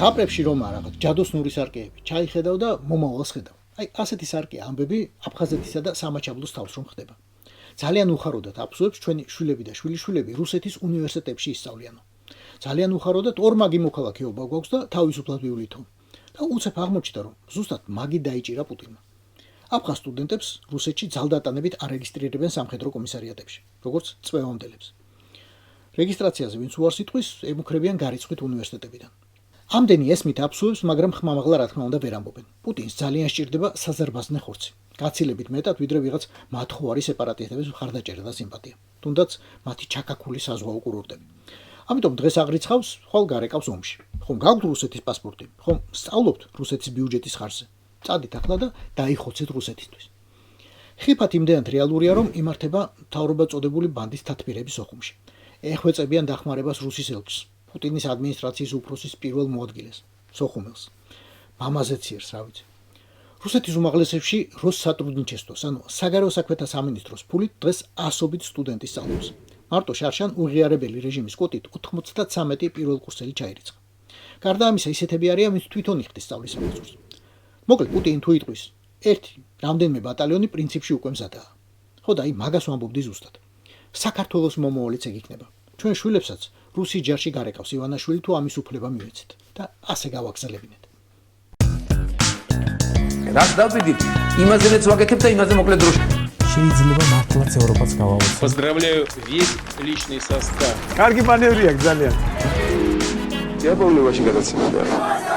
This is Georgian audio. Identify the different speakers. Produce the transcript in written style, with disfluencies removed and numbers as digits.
Speaker 1: ზღაპრებში რომ არა რაღაც ჯადოსნური სარკეები ჩაიხედავ და მომავალს ხედავ. აი ასეთი სარკე ამბები აფხაზეთისა და სამაჩაბლოს თავს რომ ხდება. ძალიან უხაროდათ აფსუებს ჩვენი შვილები და შვილიშვილები რუსეთის უნივერსიტეტებში ისწავლიანო. ძალიან უხაროდათ ორ მაგი მოქალაქეობა გვაქვს და თავისუფლად ვივლითო. და უცებ აღმოჩნდა რომ ზუსტად მაგი დაიჭირა პუტინმა. აფხაზ სტუდენტებს რუსეთში ძალდატანებით არეგისტრირებენ სამხედრო კომისარიატებში, როგორც წვევამდელებს. რეგისტრაციაზე ვინც უარს იტყვის, ემუქრებიან გარიცხვით უნივერსიტეტებიდან. ამდენი ესმით აფსუებს, მაგრამ ხმამაღლა რა თქმა უნდა ვერ ამბობენ. პუტინს ძალიან სჭირდება საზარბაზნე ხორცი. გაცილებით მეტად ვიდრე ვიღაც მათხოვარი სეპარატისტების მხარდაჭერა და სიმპათია. თუნდაც მათი ჩაკაკული საზღვაო კურორტები. ამიტომ დღეს აღრიცხავს, ხვალ გარეკავს ომში. ხომ გაქვთ რუსეთის პასპორტი? ხომ სწავლობთ რუსეთის ბიუჯეტის ხარჯზე? წადით ახლა და დაიხოცეთ რუსეთისთვის. ხიფათ იმდენად რეალურია, რომ იმართება მთავრობა წოდებული ბანდის თათბირების ოხუმში. ეხვეწებიან დახმარებას რუსის ელჩს, პუტინის ადმინისტრაციის უფროსის პირველ მოადგილეს, სოხუმელს. მამაზე ციერს, რა ვიცი. რუსეთის უმაღლესებში როსსატრუდნიჩესტოს, ანუ საგარეო საქმეთა სამინისტროს ფულით დღეს ასობით სტუდენტი სწავლობს. მარტო შარშან უღიარებელი რეჟიმის კოტით 93 პირველ კურსელი ჩაირიცხა. გარდა ამისა, ისეთები არიან, ვინც თვითონ იხდის სწავლის საფუძველს. მოკლედ პუტინი თუ იტყვის, ერთი რამდენიმე ბატალიონი პრინციპში უკვე მზადაა. ხო და აი მაგას ვამბობდი ზუსტად. საქართველოს მომავალიც ეგ იქნება. ჩვენ შვილებსაც რუსის ჯარში გარეკავს ივანაშვილი თუ ამის უფლება მივეცეთ და ასე გავაგზავნებინეთ.
Speaker 2: რაც დავიდით, იმაზეც ვაგეთებ და იმაზე მოკლედ დროში.
Speaker 3: შეიძლება მართლაც ევროპას გავავოცოთ.
Speaker 4: Поздравляю весь личный состав.
Speaker 3: კარგი მანევრია ძალიან.
Speaker 2: Я помню, очень გადაცემოდა.